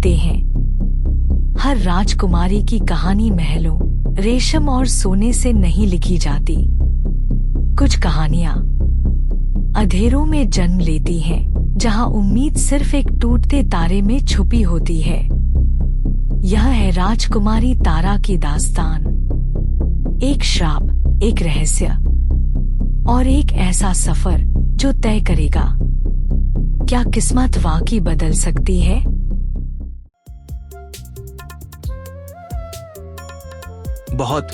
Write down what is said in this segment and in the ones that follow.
लिखते हैं। हर राजकुमारी की कहानी महलों, रेशम और सोने से नहीं लिखी जाती। कुछ कहानियां अंधेरों में जन्म लेती हैं, जहां उम्मीद सिर्फ एक टूटते तारे में छुपी होती है। यह है राजकुमारी तारा की दास्तान। एक श्राप, एक रहस्य और एक ऐसा सफर जो तय करेगा क्या किस्मत वाकई बदल सकती है। बहुत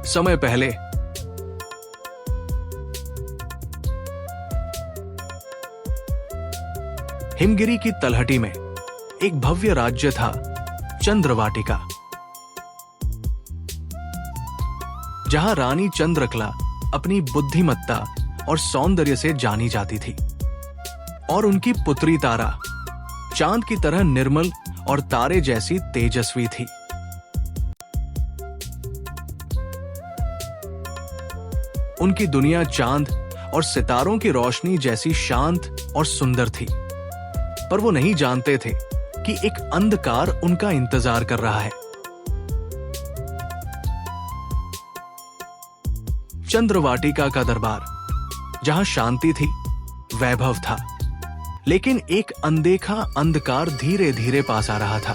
समय पहले हिमगिरी की तलहटी में एक भव्य राज्य था, चंद्रवाटिका, जहां रानी चंद्रकला अपनी बुद्धिमत्ता और सौंदर्य से जानी जाती थी और उनकी पुत्री तारा चांद की तरह निर्मल और तारे जैसी तेजस्वी थी। उनकी दुनिया चांद और सितारों की रोशनी जैसी शांत और सुंदर थी, पर वो नहीं जानते थे कि एक अंधकार उनका इंतजार कर रहा है। चंद्रवाटिका का दरबार, जहां शांति थी, वैभव था, लेकिन एक अनदेखा अंधकार धीरे धीरे पास आ रहा था।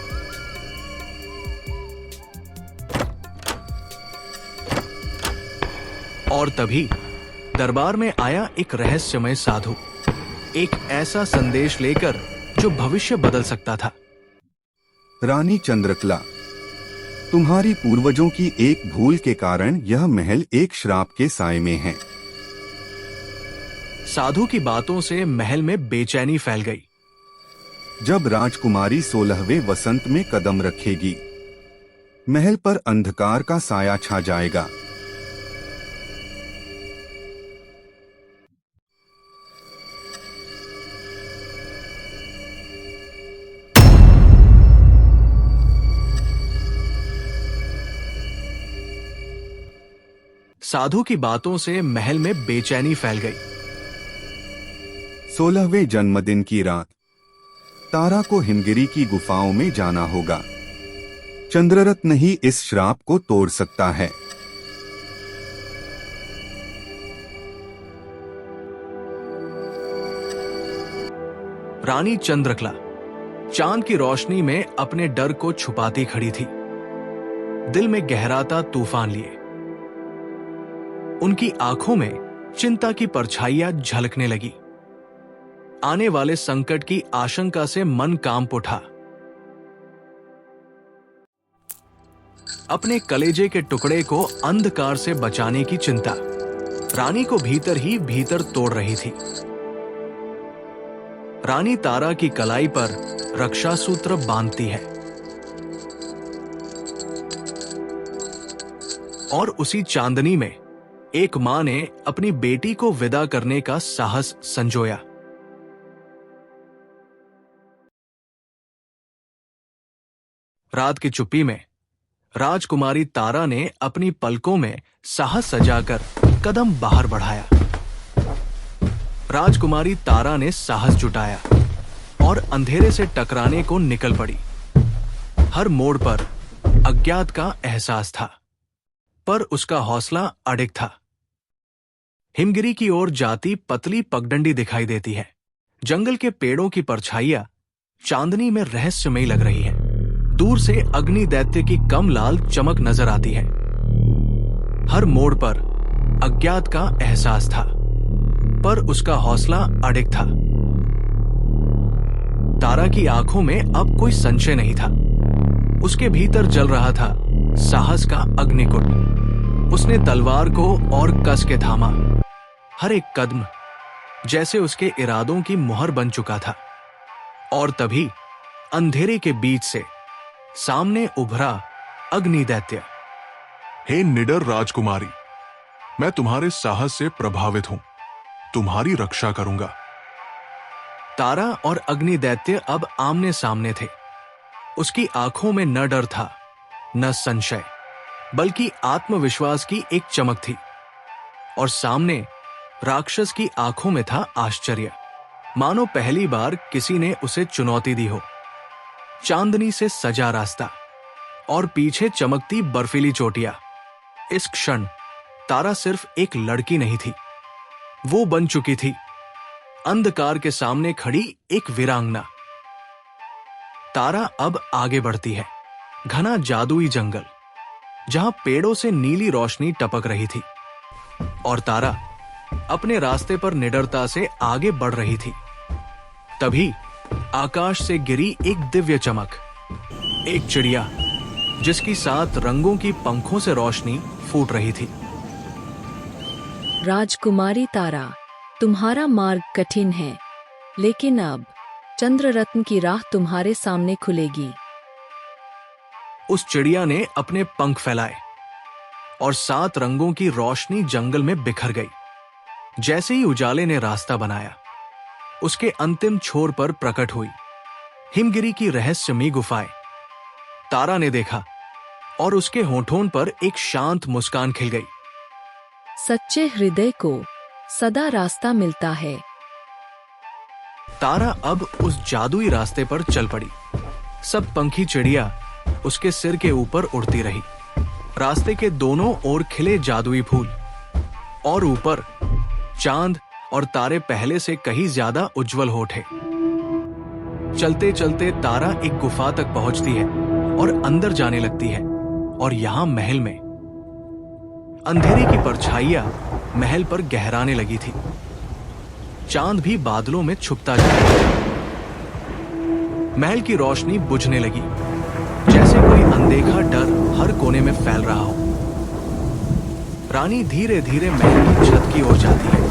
और तभी दरबार में आया एक रहस्यमय साधु, एक ऐसा संदेश लेकर जो भविष्य बदल सकता था। रानी चंद्रकला, तुम्हारी पूर्वजों की एक भूल के कारण यह महल एक श्राप के साए में है। साधु की बातों से महल में बेचैनी फैल गई। जब राजकुमारी 16वें वसंत में कदम रखेगी, महल पर अंधकार का साया छा जाएगा। साधु की बातों से महल में बेचैनी फैल गई। 16वें जन्मदिन की रात तारा को हिमगिरी की गुफाओं में जाना होगा। चंद्ररत्न ही इस श्राप को तोड़ सकता है। रानी चंद्रकला चांद की रोशनी में अपने डर को छुपाती खड़ी थी, दिल में गहराता तूफान लिए। उनकी आंखों में चिंता की परछाइयां झलकने लगी। आने वाले संकट की आशंका से मन कांप उठा। अपने कलेजे के टुकड़े को अंधकार से बचाने की चिंता रानी को भीतर ही भीतर तोड़ रही थी। रानी तारा की कलाई पर रक्षा सूत्र बांधती है और उसी चांदनी में एक मां ने अपनी बेटी को विदा करने का साहस संजोया। रात की चुप्पी में राजकुमारी तारा ने अपनी पलकों में साहस सजाकर कदम बाहर बढ़ाया। राजकुमारी तारा ने साहस जुटाया और अंधेरे से टकराने को निकल पड़ी। हर मोड़ पर अज्ञात का एहसास था, पर उसका हौसला अडिग था। हिमगिरी की ओर जाती पतली पगडंडी दिखाई देती है। जंगल के पेड़ों की परछाइयां चांदनी में रहस्यमयी लग रही है। दूर से अग्नि दैत्य की कम लाल चमक नजर आती है। हर मोड़ पर अज्ञात का एहसास था, पर उसका हौसला अडिग था। तारा की आंखों में अब कोई संशय नहीं था। उसके भीतर जल रहा था साहस का अग्निकुंड। उसने तलवार को और कस के थामा। हर एक कदम जैसे उसके इरादों की मुहर बन चुका था। और तभी अंधेरे के बीच से सामने उभरा अग्नि दैत्य। हे निडर राजकुमारी, मैं तुम्हारे साहस से प्रभावित हूं। तुम्हारी रक्षा करूंगा। तारा और अग्नि दैत्य अब आमने सामने थे। उसकी आंखों में न डर था, न संशय, बल्कि आत्मविश्वास की एक चमक थी। और सामने राक्षस की आंखों में था आश्चर्य, मानो पहली बार किसी ने उसे चुनौती दी हो। चांदनी से सजा रास्ता और पीछे चमकती बर्फीली चोटियां। इस क्षण तारा सिर्फ एक लड़की नहीं थी, वो बन चुकी थी अंधकार के सामने खड़ी एक वीरांगना। तारा अब आगे बढ़ती है, घना जादुई जंगल जहां पेड़ों से नीली रोशनी टपक रही थी, और तारा अपने रास्ते पर निडरता से आगे बढ़ रही थी। तभी आकाश से गिरी एक दिव्य चमक। एक चिड़िया जिसकी 7 रंगों की पंखों से रोशनी फूट रही थी। राजकुमारी तारा, तुम्हारा मार्ग कठिन है, लेकिन अब चंद्ररत्न की राह तुम्हारे सामने खुलेगी। उस चिड़िया ने अपने पंख फैलाए और 7 रंगों की रोशनी जंगल में बिखर गई। जैसे ही उजाले ने रास्ता बनाया, उसके अंतिम छोर पर प्रकट हुई हिमगिरी की रहस्यमयी गुफाएं। तारा ने देखा और उसके होठों पर एक शांत मुस्कान खिल गई। सच्चे हृदय को सदा रास्ता मिलता है। तारा अब उस जादुई रास्ते पर चल पड़ी। सब पंखी चिड़िया उसके सिर के ऊपर उड़ती रही। रास्ते के दोनों ओर खिले जादुई फूल, और ऊपर चांद और तारे पहले से कहीं ज्यादा उज्जवल हो उठे। चलते चलते तारा एक गुफा तक पहुंचती है और अंदर जाने लगती है। और यहां महल में अंधेरे की परछाइयां महल पर गहराने लगी थी। चांद भी बादलों में छुपता जा रहा था। महल की रोशनी बुझने लगी, जैसे कोई अनदेखा डर हर कोने में फैल रहा हो। रानी धीरे धीरे महल की छत की ओर जाती है।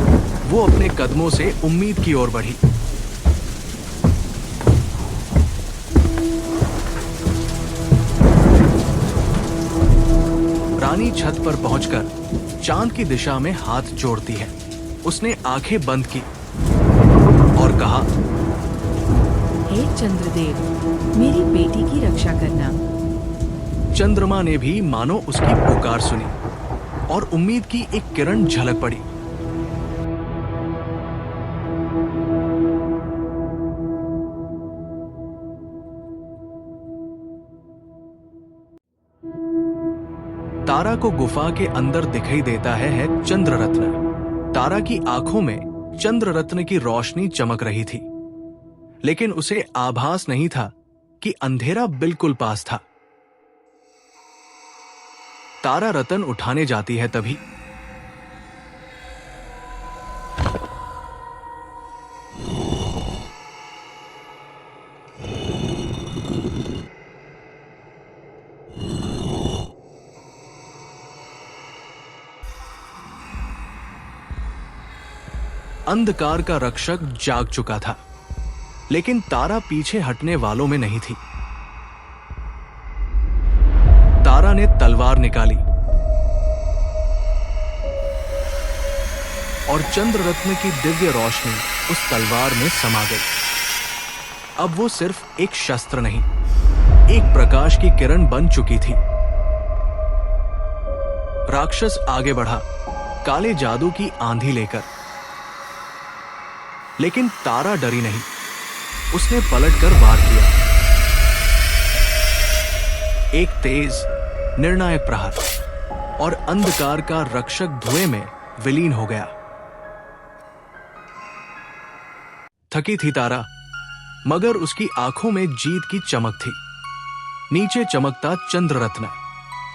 वो अपने कदमों से उम्मीद की ओर बढ़ी। रानी छत पर पहुंचकर चांद की दिशा में हाथ जोड़ती है। उसने आंखें बंद की और कहा, हे चंद्रदेव, मेरी बेटी की रक्षा करना। चंद्रमा ने भी मानो उसकी पुकार सुनी और उम्मीद की एक किरण झलक पड़ी। तारा को गुफा के अंदर दिखाई देता है चंद्ररत्न। तारा की आंखों में चंद्ररत्न की रोशनी चमक रही थी, लेकिन उसे आभास नहीं था कि अंधेरा बिल्कुल पास था। तारा रतन उठाने जाती है, तभी अंधकार का रक्षक जाग चुका था, लेकिन तारा पीछे हटने वालों में नहीं थी। तारा ने तलवार निकाली और चंद्ररत्न की दिव्य रोशनी उस तलवार में समा गई। अब वो सिर्फ एक शस्त्र नहीं, एक प्रकाश की किरण बन चुकी थी। राक्षस आगे बढ़ा, काले जादू की आंधी लेकर, लेकिन तारा डरी नहीं। उसने पलटकर वार किया। एक तेज निर्णायक प्रहार, और अंधकार का रक्षक धुएं में विलीन हो गया। थकी थी तारा, मगर उसकी आंखों में जीत की चमक थी। नीचे चमकता चंद्ररत्न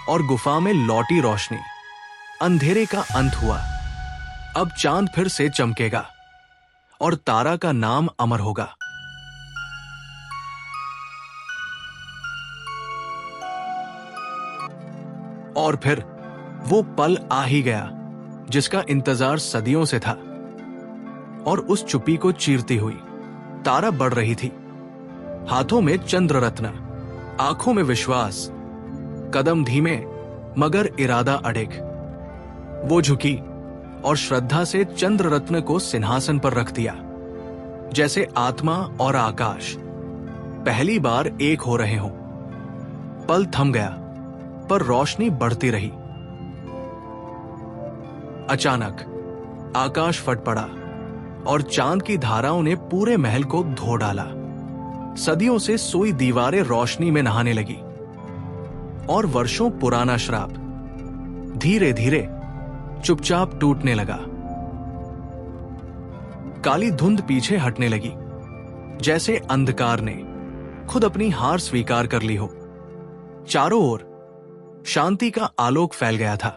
और गुफा में लौटी रोशनी। अंधेरे का अंत हुआ। अब चांद फिर से चमकेगा और तारा का नाम अमर होगा। और फिर वो पल आ ही गया जिसका इंतजार सदियों से था। और उस चुप्पी को चीरती हुई तारा बढ़ रही थी, हाथों में चंद्ररत्न, आंखों में विश्वास, कदम धीमे मगर इरादा अड़िग। वो झुकी और श्रद्धा से चंद्ररत्न को सिंहासन पर रख दिया, जैसे आत्मा और आकाश पहली बार एक हो रहे हों। पल थम गया, पर रोशनी बढ़ती रही। अचानक आकाश फट पड़ा और चांद की धाराओं ने पूरे महल को धो डाला। सदियों से सोई दीवारें रोशनी में नहाने लगी और वर्षों पुराना श्राप धीरे धीरे चुपचाप टूटने लगा। काली धुंध पीछे हटने लगी, जैसे अंधकार ने खुद अपनी हार स्वीकार कर ली हो। चारों ओर शांति का आलोक फैल गया था।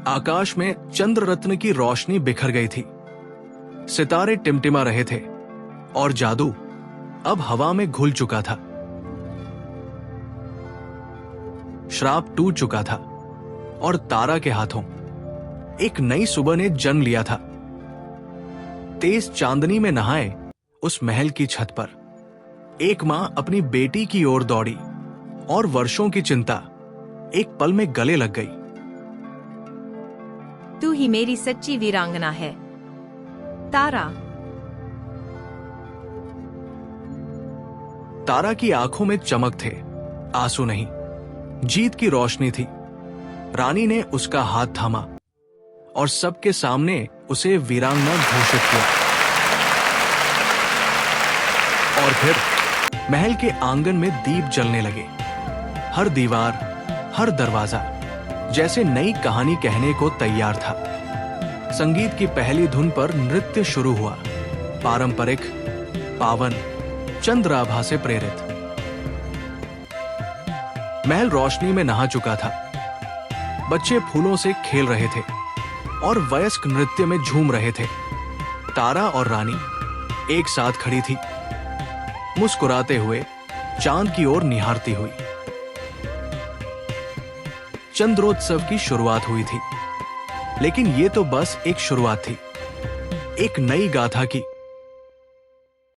आकाश में चंद्र रत्न की रोशनी बिखर गई थी, सितारे टिमटिमा रहे थे और जादू अब हवा में घुल चुका था। श्राप टूट चुका था और तारा के हाथों एक नई सुबह ने जन्म लिया था। तेज चांदनी में नहाए उस महल की छत पर एक मां अपनी बेटी की ओर दौड़ी और वर्षों की चिंता एक पल में गले लग गई। तू ही मेरी सच्ची वीरांगना है, तारा। तारा की आंखों में चमक थे, आंसू नहीं। जीत की रोशनी थी। रानी ने उसका हाथ थामा और सबके सामने उसे वीरांगना घोषित किया। और फिर महल के आंगन में दीप जलने लगे। हर दीवार, हर दरवाजा जैसे नई कहानी कहने को तैयार था। संगीत की पहली धुन पर नृत्य शुरू हुआ, पारंपरिक, पावन, चंद्राभा से प्रेरित। महल रोशनी में नहा चुका था। बच्चे फूलों से खेल रहे थे और वयस्क नृत्य में झूम रहे थे। तारा और रानी एक साथ खड़ी थी, मुस्कुराते हुए चांद की ओर निहारती हुई। चंद्रोत्सव की शुरुआत हुई थी, लेकिन ये तो बस एक शुरुआत थी, एक नई गाथा की